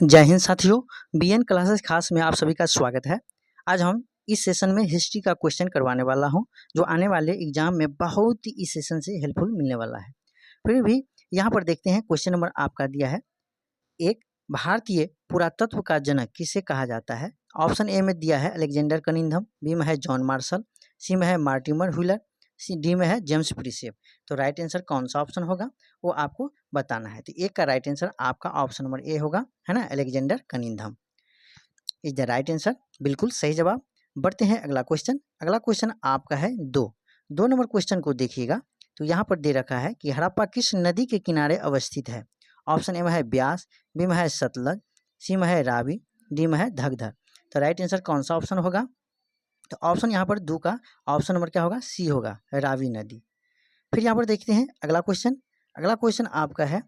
जय हिंद साथियों, BN classes खास में आप सभी का स्वागत है। आज हम इस सेशन में हिस्ट्री का क्वेश्चन करवाने वाला हूं, जो आने वाले एग्जाम में बहुत ही इस सेशन से हेल्पफुल मिलने वाला है। फिर भी यहाँ पर देखते हैं, क्वेश्चन नंबर आपका दिया है, एक भारतीय पुरातत्व का जनक किसे कहा जाता है। ऑप्शन ए में दिया है अलेक्जेंडर कनिंघम, बी में है जॉन मार्शल, सी में है मार्टिमर व्हीलर, डी में है जेम्स प्रिसेप। तो राइट आंसर कौन सा ऑप्शन होगा वो आपको बताना है। तो एक का राइट आंसर आपका ऑप्शन नंबर ए होगा, है ना, Alexander Cunningham is the right answer, बिल्कुल सही जवाब। बढ़ते हैं अगला क्वेश्चन। अगला क्वेश्चन आपका है दो नंबर क्वेश्चन को देखिएगा। तो यहाँ पर दे रखा है कि हड़प्पा किस नदी के किनारे अवस्थित है। ऑप्शन ए में है ब्यास, बी में है सतलज, सी में है रावी, डी में है धगधर। तो राइट आंसर कौन सा ऑप्शन होगा। तो ऑप्शन यहाँ पर दो का ऑप्शन नंबर क्या होगा, सी होगा, रावी नदी। फिर यहाँ पर देखते हैं अगला क्वेश्चन। अगला क्वेश्चन आपका है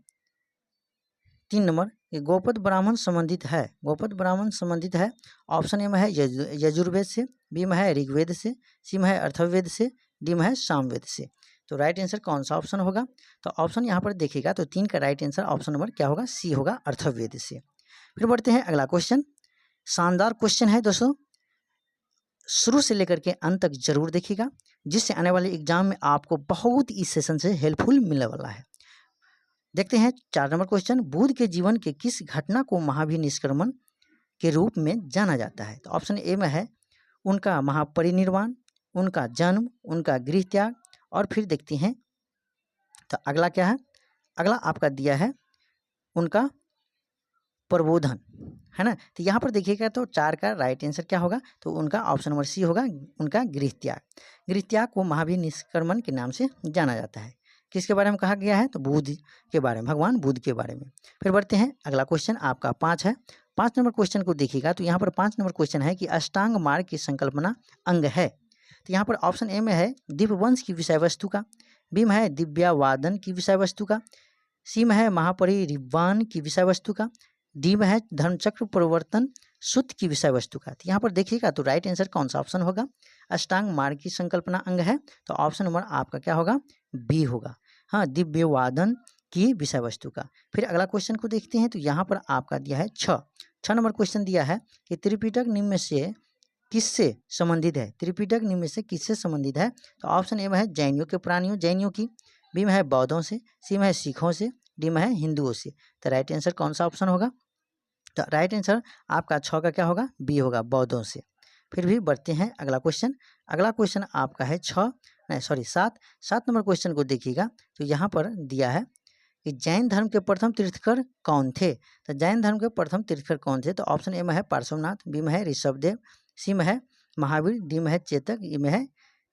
3 नंबर, ये गोपद ब्राह्मण संबंधित है। गोपद ब्राह्मण संबंधित है, ऑप्शन ए में है यजुर्वेद से, बी में है ऋग्वेद से, सी में है अथर्ववेद से, डी में है सामवेद से। तो राइट आंसर कौन सा ऑप्शन होगा। तो ऑप्शन यहाँ पर देखिएगा तो 3 का राइट आंसर ऑप्शन नंबर क्या होगा, सी होगा, अथर्ववेद से। फिर बढ़ते हैं अगला क्वेश्चन। शानदार क्वेश्चन है दोस्तों, शुरू से लेकर के अंत तक जरूर देखिएगा, जिससे आने वाले एग्जाम में आपको बहुत इस सेशन से हेल्पफुल मिलने वाला है। देखते हैं 4 नंबर क्वेश्चन। बुद्ध के जीवन के किस घटना को महाभिनिष्क्रमण के रूप में जाना जाता है। तो ऑप्शन ए में है उनका महापरिनिर्वाण, उनका जन्म, उनका गृह त्याग, और फिर देखते हैं तो अगला क्या है। अगला आपका दिया है उनका प्रबोधन, है ना। तो यहाँ पर देखिएगा तो 4 का राइट आंसर क्या होगा, तो उनका ऑप्शन नंबर सी होगा, उनका गृह त्याग। गृह त्याग को महाभिनिष्क्रमण के नाम से जाना जाता है। किसके बारे में कहा गया है, तो बुद्ध के बारे में, भगवान बुद्ध के बारे में। फिर बढ़ते हैं अगला क्वेश्चन आपका 5 है। 5 नंबर क्वेश्चन को देखिएगा तो यहाँ पर 5 नंबर क्वेश्चन है कि अष्टांग मार्ग की संकल्पना अंग है। तो यहाँ पर ऑप्शन ए में है दीपवंश की विषय वस्तु का, बी में है दिव्यावादन की विषय वस्तु का, सी में है महापरिनिर्वाण की विषय वस्तु का, डी में है धर्मचक्र परिवर्तन सूत्र की विषय वस्तु का। तो यहाँ पर देखिएगा तो राइट आंसर कौन सा ऑप्शन होगा, अष्टांग मार्ग की संकल्पना अंग है, तो ऑप्शन नंबर आपका क्या होगा, बी होगा, हाँ, दिव्यवादन की विषय वस्तु का। फिर अगला क्वेश्चन को देखते हैं। तो यहाँ पर आपका दिया है 6 नंबर क्वेश्चन दिया है कि त्रिपिटक निम्न में से किससे संबंधित है। त्रिपिटक निम्न में से किससे संबंधित है। तो ऑप्शन ए में है जैनियों के प्राणियों जैनियों की, बी में है बौद्धों से, सी में है सिखों से, डी में है हिंदुओं से। तो राइट आंसर कौन सा ऑप्शन होगा। तो राइट आंसर आपका 6 का क्या होगा, बी होगा, बौद्धों से। फिर भी बढ़ते हैं अगला क्वेश्चन। अगला क्वेश्चन आपका है 7 नंबर क्वेश्चन को देखिएगा। तो यहाँ पर दिया है कि जैन धर्म के प्रथम तीर्थकर कौन थे। तो जैन धर्म के प्रथम तीर्थकर कौन थे। तो ऑप्शन ए में है पार्श्वनाथ, बी में है ऋषभदेव, सी में है महावीर, डी में है चेतक, ई में है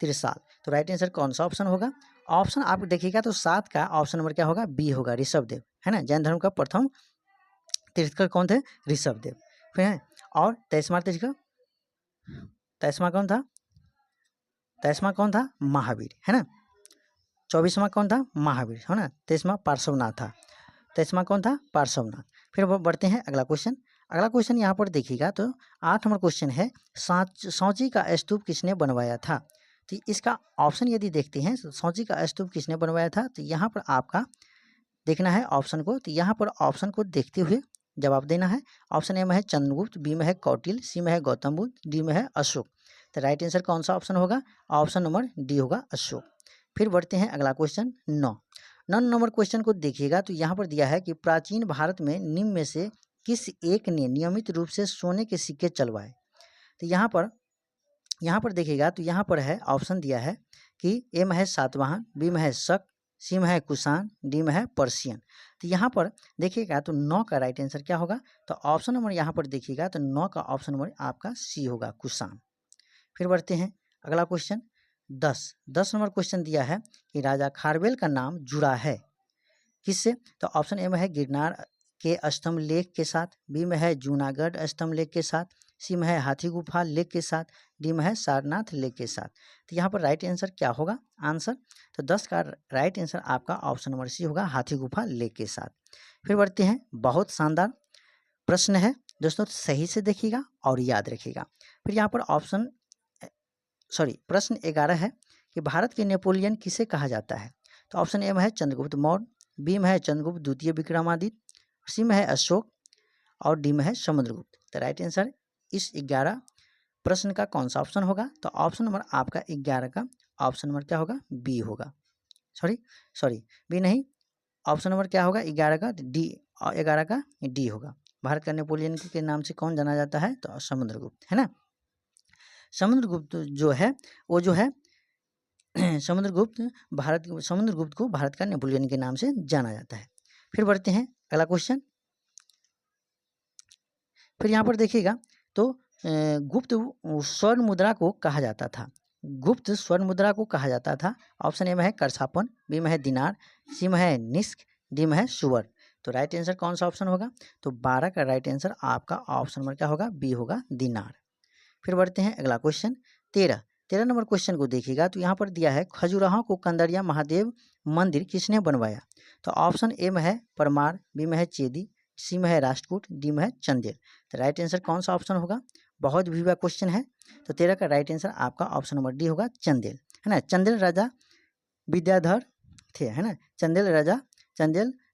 त्रिसाल। तो राइट आंसर कौन सा ऑप्शन होगा। ऑप्शन आप देखिएगा तो 7 का ऑप्शन नंबर क्या होगा, बी होगा, ऋषभदेव, है ना। जैन धर्म का प्रथम तीर्थकर कौन थे, ऋषभदेव। फिर है और 23वां तीर्थकर, 23वां कौन था, महावीर, है ना। 24वां कौन था, महावीर, है ना। 23वां पार्श्वनाथ था, 23वां कौन था, पार्श्वनाथ। फिर बढ़ते हैं अगला क्वेश्चन। अगला क्वेश्चन यहाँ पर देखिएगा तो 8 नंबर क्वेश्चन है, सांची का स्तूप किसने बनवाया था। तो इसका ऑप्शन यदि देखते हैं सांची का स्तूप किसने बनवाया था, तो यहाँ पर आपका देखना है ऑप्शन को। तो यहाँ पर ऑप्शन को देखते हुए जवाब देना है। ऑप्शन ए में है चंद्रगुप्त, बी में है कौटिल्य, सी में है गौतम बुद्ध, डी में है अशोक। तो राइट आंसर कौन सा ऑप्शन होगा, ऑप्शन नंबर डी होगा, अशोक। फिर बढ़ते हैं अगला क्वेश्चन 9 नंबर क्वेश्चन को देखिएगा। तो यहाँ पर दिया है कि प्राचीन भारत में निम्न में से किस एक ने नियमित रूप से सोने के सिक्के चलवाए। तो यहाँ पर देखिएगा तो यहाँ पर है ऑप्शन दिया है कि ए में है सातवाहन, बी में है शक, सी में है कुषाण, डी में है पर्शियन। तो यहाँ पर देखिएगा तो 9 का राइट आंसर क्या होगा। तो ऑप्शन नंबर यहाँ पर देखिएगा तो 9 का ऑप्शन नंबर आपका सी होगा, कुषाण। फिर बढ़ते हैं अगला क्वेश्चन 10 नंबर क्वेश्चन दिया है कि राजा खारवेल का नाम जुड़ा है किससे। तो ऑप्शन ए में है गिरनार के स्तंभ लेख के साथ, बी में है जूनागढ़ स्तंभ लेख के साथ, सी में है हाथी गुफा लेख के साथ, डी में है सारनाथ लेख के साथ। तो यहाँ पर राइट आंसर क्या होगा आंसर। तो 10 का राइट आंसर आपका ऑप्शन नंबर सी होगा, हाथी गुफा लेख के साथ। फिर बढ़ते हैं, बहुत शानदार प्रश्न है दोस्तों, सही से देखिएगा और याद रखिएगा। फिर यहाँ पर प्रश्न 11 है कि भारत के नेपोलियन किसे कहा जाता है। तो ऑप्शन ए में है चंद्रगुप्त मौर्य, बी में है चंद्रगुप्त द्वितीय विक्रमादित्य, सी में है अशोक, और डी में है समुद्रगुप्त। तो राइट आंसर इस 11 प्रश्न का कौन सा ऑप्शन होगा? तो ऑप्शन नंबर आपका 11 का ऑप्शन नंबर क्या होगा? बी होगा। सॉरी बी नहीं, ऑप्शन नंबर क्या होगा 11 का? डी, 11 का डी होगा। भारत का नेपोलियन के नाम से कौन जाना जाता है? तो समुद्रगुप्त, है ना। समुद्रगुप्त जो है वो जो है समुद्रगुप्त को भारत का नेपोलियन के नाम से जाना जाता है। फिर बढ़ते हैं अगला क्वेश्चन। फिर यहाँ पर देखिएगा तो गुप्त स्वर्ण मुद्रा को कहा जाता था। गुप्त स्वर्ण मुद्रा को कहा जाता था। ऑप्शन ए में है करछापन, बी में है दिनार, सी में है निस्क, डी में है सुवर्ण। तो राइट आंसर कौन सा ऑप्शन होगा? तो 12 का राइट आंसर आपका ऑप्शन नंबर क्या होगा? बी होगा, दिनार। फिर बढ़ते हैं अगला क्वेश्चन 13 नंबर क्वेश्चन को देखिएगा तो यहाँ पर दिया है खजुराहो को कंदरिया महादेव मंदिर किसने बनवाया? तो ऑप्शन ए में है परमार, बी में है चेदी, सी में है राष्ट्रकूट, डी में है चंदेल। तो राइट आंसर कौन सा ऑप्शन होगा? बहुत विवाह क्वेश्चन है। तो 13 का राइट आंसर आपका ऑप्शन नंबर डी होगा, चंदेल, है ना। चंदेल राजा विद्याधर थे, है ना। चंदेल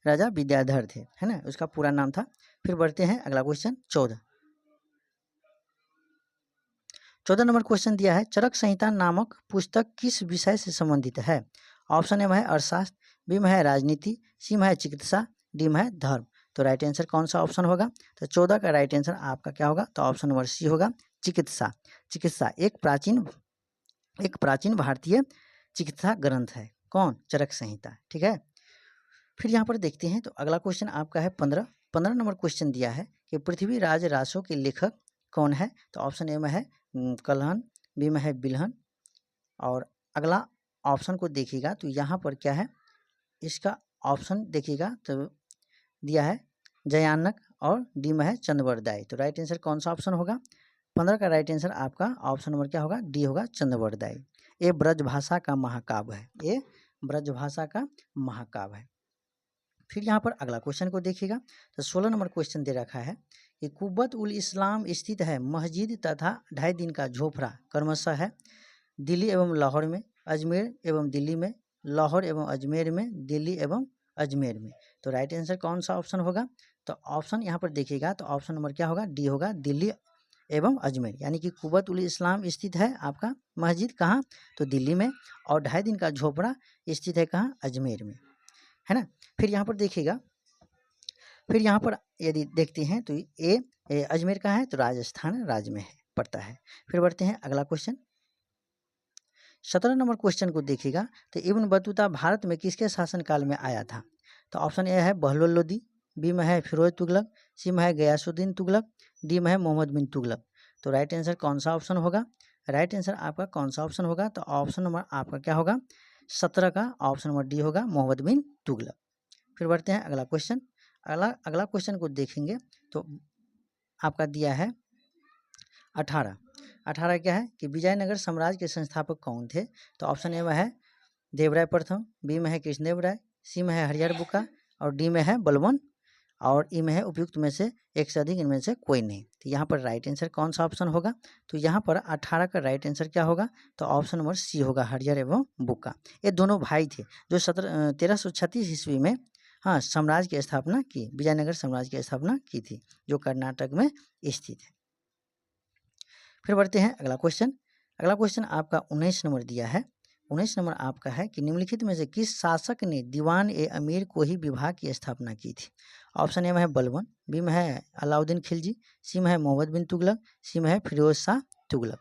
राजा विद्याधर थे, है ना, उसका पूरा नाम था। फिर बढ़ते हैं अगला क्वेश्चन 14 नंबर क्वेश्चन दिया है चरक संहिता नामक पुस्तक किस विषय से संबंधित है? ऑप्शन ए में है अर्थशास्त्र, बी में है राजनीति, सी में है चिकित्सा, डी में है धर्म। तो राइट आंसर कौन सा ऑप्शन होगा? तो 14 का राइट आंसर आपका क्या होगा? तो ऑप्शन नंबर सी होगा, चिकित्सा एक प्राचीन भारतीय चिकित्सा ग्रंथ है। कौन? चरक संहिता, ठीक है। फिर यहाँ पर देखते हैं तो अगला क्वेश्चन आपका है 15 नंबर क्वेश्चन दिया है कि पृथ्वीराज रासो के लेखक कौन है? तो ऑप्शन ए में है कल्हन, बी में है बिल्हन, और अगला ऑप्शन को देखिएगा तो यहाँ पर क्या है, इसका ऑप्शन देखिएगा तो दिया है जयानक, और डी में है चंद्रवरदाई। तो राइट आंसर कौन सा ऑप्शन होगा? 15 का राइट आंसर आपका ऑप्शन नंबर क्या होगा? डी होगा, चंद्रवरदाई। ये ब्रजभाषा का महाकाव्य है। फिर यहाँ पर अगला क्वेश्चन को देखिएगा तो 16 नंबर क्वेश्चन दे रखा है कि कुब्बत उल इस्लाम स्थित है मस्जिद तथा 2.5 दिन का झोपड़ा क्रमशः है दिल्ली एवं लाहौर में, अजमेर एवं दिल्ली में, लाहौर एवं अजमेर में, दिल्ली एवं अजमेर में। तो राइट आंसर कौन सा ऑप्शन होगा? तो ऑप्शन यहाँ पर देखिएगा तो ऑप्शन नंबर क्या होगा? डी होगा, दिल्ली एवं अजमेर। यानी कि कुब्बत उल इस्लाम स्थित है आपका मस्जिद कहाँ? तो दिल्ली में, और 2.5 दिन का झोपड़ा स्थित है कहाँ? अजमेर में, है ना। फिर यहाँ पर देखिएगा, फिर यहाँ पर यदि देखते हैं तो ये अजमेर का है तो राजस्थान राज्य में है, पड़ता है। फिर बढ़ते हैं अगला क्वेश्चन 17 नंबर क्वेश्चन को देखिएगा तो इब्न बतूता भारत में किसके शासनकाल में आया था? तो ऑप्शन ए है बहलोल लोदी, बी में है फिरोज तुगलक, सी में है गयासुद्दीन तुगलक, डी में है मोहम्मद बिन तुगलक। तो राइट आंसर कौन सा ऑप्शन होगा? राइट आंसर आपका कौन सा ऑप्शन होगा? तो ऑप्शन नंबर आपका क्या होगा? 17 का ऑप्शन नंबर डी होगा, मोहम्मद बिन तुगलक। फिर बढ़ते हैं अगला क्वेश्चन। अगला क्वेश्चन को देखेंगे तो आपका दिया है 18 क्या है कि विजयनगर साम्राज्य के संस्थापक कौन थे? तो ऑप्शन ए में है देवराय प्रथम, बी में है कृष्णदेव राय, सी में है हरिहर बुक्का, और डी में है बलबन, और ई में है उपयुक्त में से एक से अधिक इनमें से कोई नहीं। तो यहाँ पर राइट आंसर कौन सा ऑप्शन होगा? तो यहाँ पर 18 का राइट आंसर क्या होगा? तो ऑप्शन नंबर सी होगा, हरिहर एवं बुक्का। ये दोनों भाई थे जो 1336 ईस्वी में साम्राज्य की स्थापना की, विजयनगर साम्राज्य की स्थापना की थी, जो कर्नाटक में स्थित है। फिर बढ़ते हैं अगला क्वेश्चन आपका 19 नंबर दिया है। 19 नंबर आपका है कि निम्नलिखित में से किस शासक ने दीवान ए अमीर को ही विभाग की स्थापना की थी? ऑप्शन ए में है बलबन, बी में है अलाउद्दीन खिलजी, सी में है मोहम्मद बिन तुगलक, सी में है फिरोज शाह तुगलक।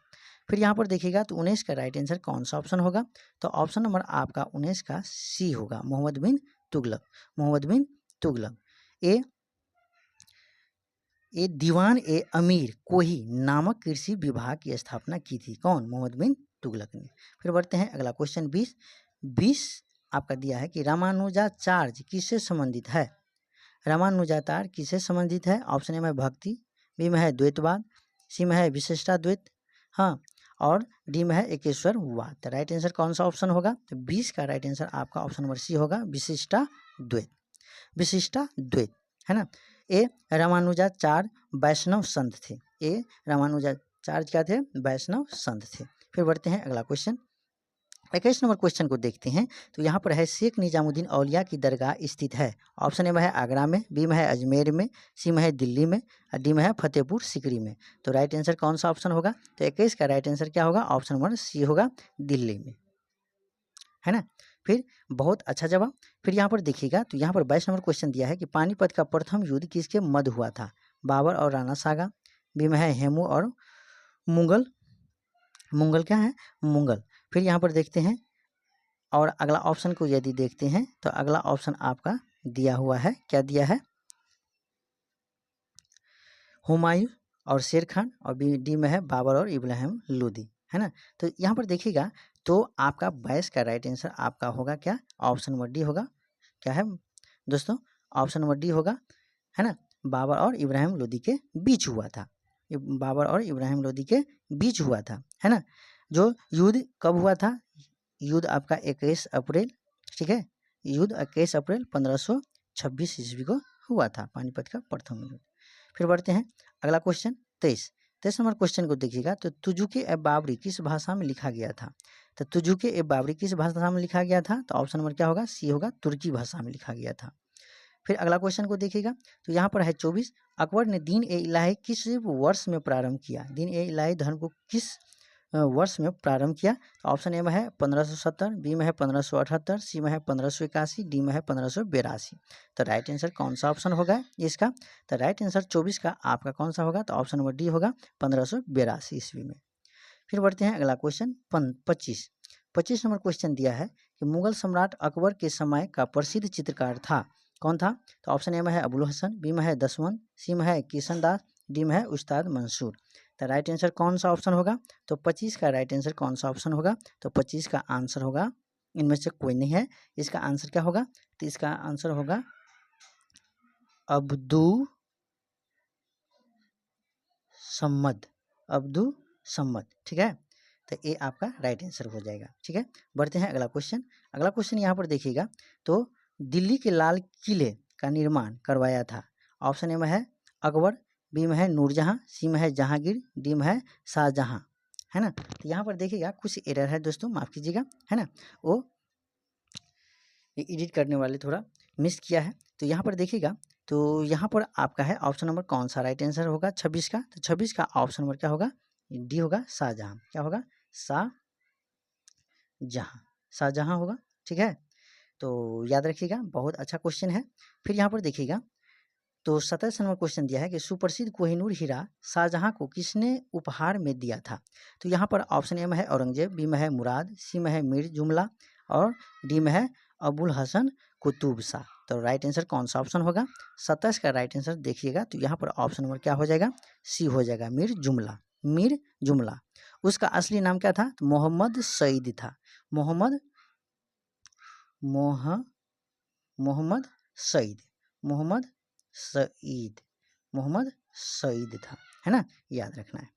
फिर यहाँ पर देखिएगा तो 19 का राइट आंसर कौन सा ऑप्शन होगा? तो ऑप्शन नंबर आपका 19 का सी होगा, मोहम्मद बिन तुगलक। ये दीवान ए अमीर को ही नामक कृषि विभाग की स्थापना की थी। कौन? मोहम्मद बिन तुगलक ने। फिर बढ़ते हैं अगला क्वेश्चन 20 आपका दिया है कि रामानुजाचार्य किससे संबंधित है? रामानुजाचार्य किससे संबंधित है? ऑप्शन ए में भक्ति, बी में है द्वैतवाद, सी में है विशिष्टाद्वैत, और डी में है एकेश्वरवाद। तो राइट आंसर कौन सा ऑप्शन होगा? तो 20 का राइट आंसर आपका ऑप्शन नंबर सी होगा, विशिष्टाद्वैत, है ना। ए रामानुजाचार्य वैष्णव संत थे। रामानुजाचार्य क्या थे? वैष्णव संत थे। फिर बढ़ते हैं अगला क्वेश्चन 21 नंबर क्वेश्चन को देखते हैं। तो यहाँ पर है शेख निजामुद्दीन औलिया की दरगाह स्थित है। ऑप्शन ए में है आगरा में, बी में है अजमेर में, सी में है दिल्ली में और डी में है फतेहपुर सिकरी में। तो राइट आंसर कौन सा ऑप्शन होगा? तो 21 का राइट आंसर क्या होगा? ऑप्शन नंबर सी होगा, दिल्ली में, है ना। फिर बहुत अच्छा जवाब। फिर यहाँ पर देखिएगा, तो यहाँ पर 22 नंबर क्वेश्चन दिया है कि पानीपत का प्रथम युद्ध किसके मध्य हुआ था? बाबर और राणा सागा, बी में है हेमू और मुगल, मुगल क्या है? मुगल। फिर यहाँ पर देखते हैं और अगला ऑप्शन को यदि देखते हैं तो अगला ऑप्शन आपका दिया हुआ है, क्या दिया है? हुमायूं और शेर खान, और डी में है बाबर और इब्राहिम लोदी, है ना। तो यहाँ पर देखिएगा, तो आपका 22 का राइट आंसर आपका होगा क्या? ऑप्शन नंबर डी होगा। क्या है दोस्तों? ऑप्शन नंबर डी होगा, है ना। बाबर और इब्राहिम लोदी के बीच हुआ था, बाबर और इब्राहिम लोदी के बीच हुआ था, है ना। जो युद्ध कब हुआ था? युद्ध आपका 21 अप्रैल, ठीक है, युद्ध 21 अप्रैल 1526 ईस्वी को हुआ था, पानीपत का प्रथम युद्ध। फिर बढ़ते हैं अगला क्वेश्चन 23 नंबर क्वेश्चन को देखिएगा। तो तुजुके ए बाबरी किस भाषा में लिखा गया था? तो तुजुके ए बाबरी किस भाषा में लिखा गया था? तो ऑप्शन नंबर क्या होगा? सी होगा, तुर्की भाषा में लिखा गया था। फिर अगला क्वेश्चन को देखिएगा, तो यहाँ पर है 24, अकबर ने दीन ए इलाही किस वर्ष में प्रारंभ किया? दीन ए इलाही धर्म को किस वर्ष में प्रारंभ किया? तो ऑप्शन ए में है 1570, बी में है 1578, सी में है 1581, डी में है 1582। तो राइट आंसर कौन सा ऑप्शन होगा इसका? तो राइट आंसर 24 का आपका कौन सा होगा? तो ऑप्शन नंबर डी होगा, 1582 ईस्वी में। फिर बढ़ते हैं अगला क्वेश्चन 25 नंबर क्वेश्चन दिया है कि मुगल सम्राट अकबर के समय का प्रसिद्ध चित्रकार था, कौन था? तो ऑप्शन ए में है अबुल हसन, बी में है दसवंत, सी में है किशन दास, डी में है उस्ताद मंसूर। तो राइट आंसर कौन सा ऑप्शन होगा? तो 25 का राइट आंसर कौन सा ऑप्शन होगा? तो 25 का आंसर होगा, इनमें से कोई नहीं है, इसका आंसर क्या होगा? तो इसका आंसर होगा अब्दुल सम्मद, अब्दुल सम्मद, ठीक है। तो ये आपका राइट आंसर हो जाएगा, ठीक है। बढ़ते हैं अगला क्वेश्चन। अगला क्वेश्चन यहाँ पर देखिएगा, तो दिल्ली के लाल किले का निर्माण करवाया था। ऑप्शन ए में है अकबर, बी में है नूरजहां, सी में है जहांगीर, डी में है शाहजहां, है ना। तो यहाँ पर देखिएगा कुछ एरर है दोस्तों, माफ़ कीजिएगा, है ना, वो एडिट करने वाले थोड़ा मिस किया है। तो यहाँ पर देखिएगा, तो यहाँ पर आपका है ऑप्शन नंबर कौन सा राइट आंसर होगा 26 का? तो 26 का ऑप्शन नंबर क्या होगा? डी होगा, शाहजहां। क्या होगा? शाहजहां, शाहजहां होगा, ठीक है। तो याद रखिएगा, बहुत अच्छा क्वेश्चन है। फिर यहाँ पर देखिएगा, तो 27 नंबर क्वेश्चन दिया है कि सुप्रसिद्ध कोहिनूर हीरा शाहजहां को किसने उपहार में दिया था? तो यहाँ पर ऑप्शन ए में है औरंगजेब, बी में है मुराद, सी में है मीर जुमला और डी में है अबुल हसन कुतुब शाह। तो राइट आंसर कौन सा ऑप्शन होगा? 27 का राइट आंसर देखिएगा, तो यहाँ पर ऑप्शन नंबर क्या हो जाएगा? सी हो जाएगा, मीर जुमला, मीर जुमला। उसका असली नाम क्या था? तो मोहम्मद सईद था, मोहम्मद मोहम्मद सईद, मोहम्मद सईद, मोहम्मद सईद था, है ना, याद रखना है।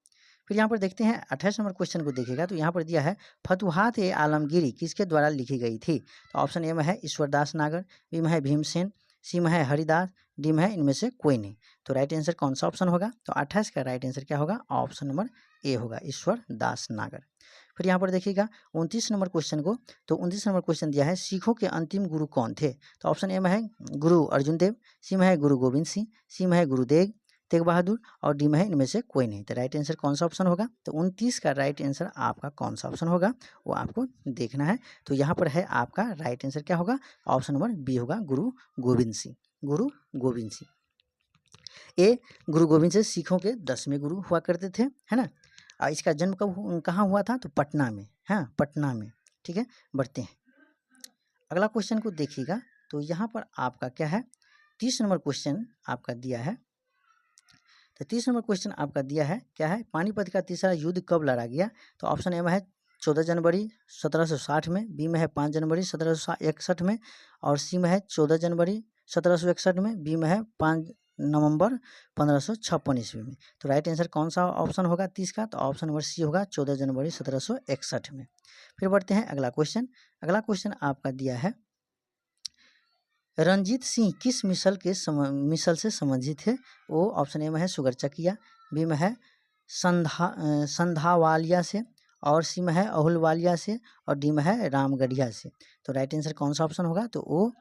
फिर यहाँ पर देखते हैं 28 नंबर क्वेश्चन को देखिएगा, तो यहाँ पर दिया है फतुहात ए आलमगीरी किसके द्वारा लिखी गई थी? तो ऑप्शन ए में है ईश्वरदास नागर, बी में है भीमसेन, सी में है हरिदास, डी में है इनमें से कोई नहीं। तो राइट आंसर कौन सा ऑप्शन होगा? तो 28 का राइट आंसर क्या होगा? ऑप्शन नंबर ए होगा, ईश्वरदास नागर। फिर यहाँ पर देखिएगा 29 नंबर क्वेश्चन को, तो 29 नंबर क्वेश्चन दिया है सिखों के अंतिम गुरु कौन थे? तो ऑप्शन ए में है गुरु अर्जुन देव, सी में है गुरु गोविंद सिंह, सी में है गुरुदेव तेग बहादुर और डी में है इनमें से कोई नहीं। तो राइट आंसर कौन सा ऑप्शन होगा? तो 29 का राइट आंसर आपका कौन सा ऑप्शन होगा वो आपको देखना है। तो यहाँ पर है आपका राइट आंसर क्या होगा? ऑप्शन नंबर बी होगा, गुरु गोविंद सिंह, गुरु गोविंद सिंह। ये गुरु गोविंद सिंह सिखों के 10वें गुरु हुआ करते थे, है ना। इसका जन्म कब कहाँ हुआ था? तो पटना में, हाँ पटना में, ठीक है। बढ़ते हैं अगला क्वेश्चन को देखिएगा, तो यहाँ पर आपका क्या है? 30 नंबर क्वेश्चन आपका दिया है। तो 30 नंबर क्वेश्चन आपका दिया है, क्या है? पानीपत का तीसरा युद्ध कब लड़ा गया? तो ऑप्शन ए में है 14 जनवरी 1760 में, बी में है 5 जनवरी 1761 में और सी में है 14 जनवरी 1761 में, बी में है 5 नवंबर 1556 ईस्वी में। तो राइट आंसर कौन सा ऑप्शन होगा 30 का? तो ऑप्शन नंबर सी होगा, 14 जनवरी 1761 में। फिर बढ़ते हैं अगला क्वेश्चन। अगला क्वेश्चन आपका दिया है रंजीत सिंह किस मिसल से संबंधित है? वो ऑप्शन ए में है सुगर चकिया, बी में है संधावालिया से और सी में है अहुलवालिया से और डी में है रामगढ़िया से। तो राइट आंसर कौन सा ऑप्शन होगा? तो वो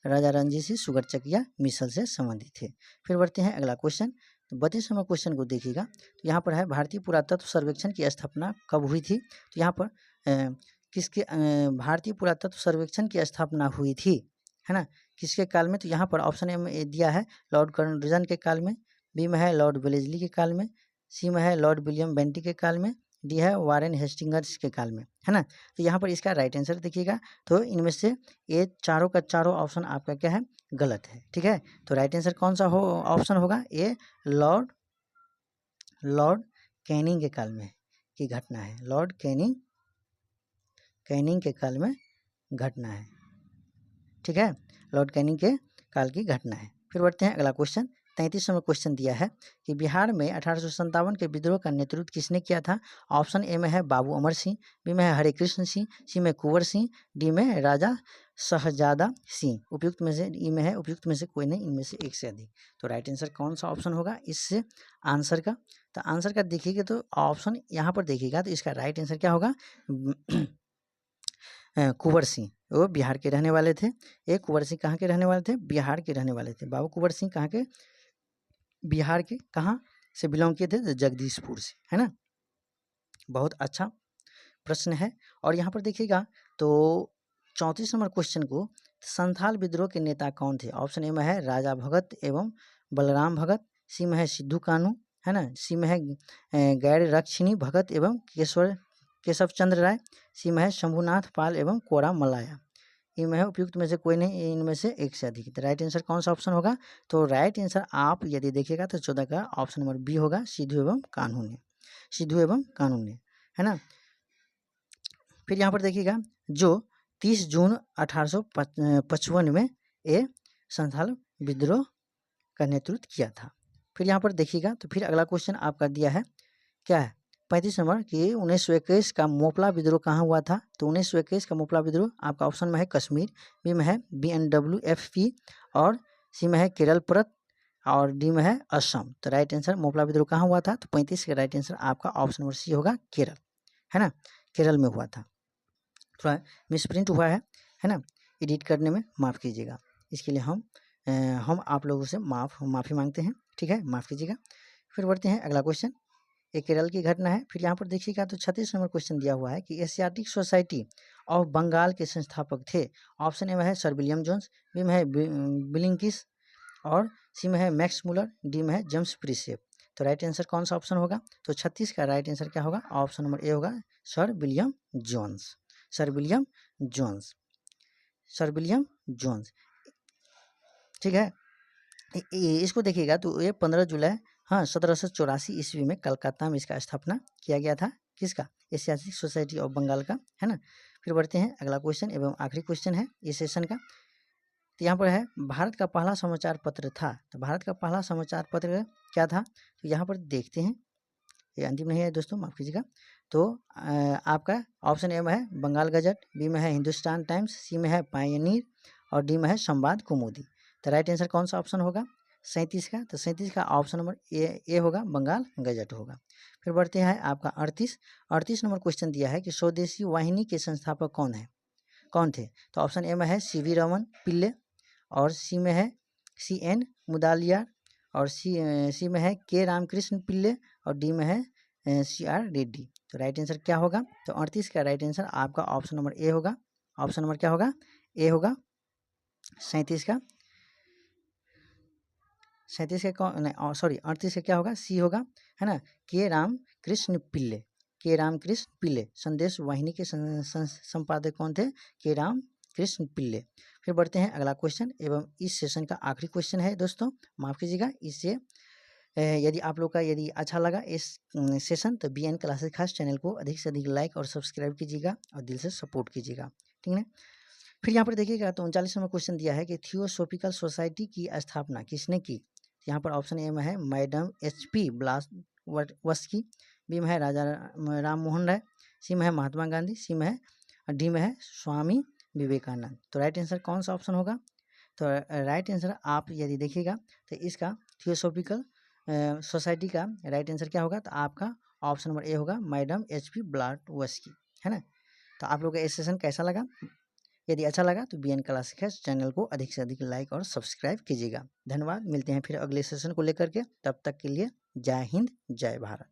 राजा रणजीत सिंह सुगरचकिया मिसल से संबंधित थे। फिर बढ़ते हैं अगला क्वेश्चन। तो 32 नंबर क्वेश्चन को देखिएगा। तो यहाँ पर है भारतीय पुरातत्व सर्वेक्षण की स्थापना कब हुई थी? तो यहाँ पर किसके भारतीय पुरातत्व सर्वेक्षण की स्थापना हुई थी, है ना, किसके काल में? तो यहाँ पर ऑप्शन ए में दिया है लॉर्ड कर्नरजन के काल में, बी में है लॉर्ड वेलेस्ली के काल में, सी में है लॉर्ड विलियम बेंटिक के काल में, डी है वारेन हेस्टिंग्स के काल में, है ना। तो यहाँ पर इसका राइट आंसर देखिएगा। तो इनमें से ये चारों का चारों ऑप्शन आपका क्या है? गलत है, ठीक है। तो राइट आंसर कौन सा ऑप्शन होगा? ये लॉर्ड कैनिंग के काल में की घटना है। लॉर्ड कैनिंग के काल में घटना है, ठीक है। लॉर्ड कैनिंग के काल की घटना है। फिर बढ़ते हैं अगला क्वेश्चन। 33 नंबर क्वेश्चन दिया है कि बिहार में 1857 के विद्रोह का नेतृत्व किसने किया था? ऑप्शन ए में है बाबू अमर सिंह, बी में है हरे कृष्ण सिंह, सी में कुंवर सिंह, डी में राजा शहजादा सिंह। उपयुक्त में से ई में है उपयुक्त में से कोई नहीं, इनमें से एक से अधिक। तो राइट आंसर कौन सा ऑप्शन होगा इससे आंसर का? तो आंसर का देखिएगा तो ऑप्शन यहाँ पर देखिएगा तो इसका राइट आंसर क्या होगा? कुंवर सिंह, वो बिहार के रहने वाले थे। ये कुंवर सिंह कहाँ के रहने वाले थे? बिहार के रहने वाले थे। बाबू कुंवर सिंह कहाँ के? बिहार के। कहाँ से बिलोंग किए थे? जगदीशपुर से, है ना। बहुत अच्छा प्रश्न है। और यहाँ पर देखिएगा तो 34 नंबर क्वेश्चन को, संथाल विद्रोह के नेता कौन थे? ऑप्शन ए में है राजा भगत एवं बलराम भगत, सी में है सिद्धू कानू, है ना, सी में है गैर रक्षिणी भगत एवं केशव चंद्र राय, सी में है शंभुनाथ पाल एवं कोरा मलाया। इनमें है उपयुक्त में से कोई नहीं, इनमें से एक से अधिक। तो राइट आंसर कौन सा ऑप्शन होगा? तो राइट आंसर आप यदि देखिएगा तो 14 का ऑप्शन नंबर बी होगा, सिद्धू एवं कानू ने, है ना। फिर यहाँ पर देखिएगा जो 30 जून 1855 में ये संथाल विद्रोह का नेतृत्व किया था। फिर यहाँ पर देखिएगा तो फिर अगला क्वेश्चन आपका दिया है क्या है? 35 नंबर कि 1921 का मोपला विद्रोह कहाँ हुआ था? तो 1921 का मोपला विद्रोह आपका ऑप्शन में है कश्मीर, बी में है BNWFP और सी में है केरल परत और डी में है असम। तो राइट आंसर मोपला विद्रोह कहाँ हुआ था? तो 35 का राइट आंसर आपका ऑप्शन नंबर सी होगा, केरल, है ना, केरल में हुआ था। थोड़ा मिसप्रिंट हुआ है ना, एडिट करने में माफ़ कीजिएगा। इसके लिए हम आप लोगों से माफ़ी मांगते हैं, ठीक है, माफ़ कीजिएगा। फिर बढ़ते हैं अगला क्वेश्चन। एक केरल की घटना है। फिर यहाँ पर देखिएगा तो 36 नंबर क्वेश्चन दिया हुआ है कि एशियाटिक सोसाइटी ऑफ बंगाल के संस्थापक थे। ऑप्शन ए में है सर विलियम जोन्स, बी में है बिलिंकिस और सी में है मैक्स मुलर, डी में है जेम्स प्रिसेप। तो राइट आंसर कौन सा ऑप्शन होगा? तो 36 का राइट आंसर क्या होगा? ऑप्शन नंबर ए होगा, सर विलियम जोन्स, ठीक है। इसको देखिएगा तो ये 15 जुलाई 1784 ईस्वी में कलकत्ता में इसका स्थापना किया गया था। किसका? एशियाटिक सोसाइटी ऑफ बंगाल का, है ना। फिर बढ़ते हैं अगला क्वेश्चन एवं आखिरी क्वेश्चन है इस सेशन का। तो यहाँ पर है भारत का पहला समाचार पत्र था। तो भारत का पहला समाचार पत्र क्या था? तो यहाँ पर देखते हैं, ये अंतिम नहीं है दोस्तों, माफ़ कीजिएगा। तो आपका ऑप्शन ए में है बंगाल गजट, बी में है हिंदुस्तान टाइम्स, सी में है पायनियर और डी में है संवाद कौमुदी। तो राइट आंसर कौन सा ऑप्शन होगा? 37 का। तो 37 का ऑप्शन नंबर ए होगा, बंगाल गजट होगा। फिर बढ़ते हैं आपका 38 नंबर क्वेश्चन दिया है कि स्वदेशी वाहिनी के संस्थापक कौन थे? तो ऑप्शन ए में है CV रमन पिल्ले और सी में है CN मुदालियार और सी में है K रामकृष्ण पिल्ले और डी में है CR रेड्डी। तो राइट आंसर क्या होगा? तो 38 का राइट आंसर आपका ऑप्शन नंबर ए होगा। ऑप्शन नंबर क्या होगा? ए होगा। 37 का 38 का क्या होगा? सी होगा, है ना, के रामकृष्ण पिल्ले। संदेश वाहिनी के संपादक कौन थे? के रामकृष्ण पिल्ले। फिर बढ़ते हैं अगला क्वेश्चन एवं इस सेशन का आखिरी क्वेश्चन है दोस्तों, माफ़ कीजिएगा। इससे यदि आप लोग का यदि अच्छा लगा इस सेशन तो BN क्लासेस खास चैनल को अधिक से अधिक लाइक और सब्सक्राइब कीजिएगा और दिल से सपोर्ट कीजिएगा, ठीक है। फिर यहाँ पर देखिएगा तो 39 नंबर क्वेश्चन दिया है कि थियोसॉफिकल सोसाइटी की स्थापना किसने की? यहाँ पर ऑप्शन ए में है मैडम HP ब्लावत्स्की, बी में है राजा राम मोहन राय, सी में है महात्मा गांधी, सी में है डी में है स्वामी विवेकानंद। तो राइट आंसर कौन सा ऑप्शन होगा? तो राइट आंसर आप यदि देखिएगा तो इसका थियोसॉफिकल सोसाइटी का राइट आंसर क्या होगा? तो आपका ऑप्शन नंबर ए होगा, मैडम HP ब्लॉटवर्स्की, है ना। तो आप लोगों का ये सेशन कैसा लगा? यदि अच्छा लगा तो BN क्लासिक्स चैनल को अधिक से अधिक लाइक और सब्सक्राइब कीजिएगा। धन्यवाद, मिलते हैं फिर अगले सेशन को लेकर के। तब तक के लिए जय हिंद, जय भारत।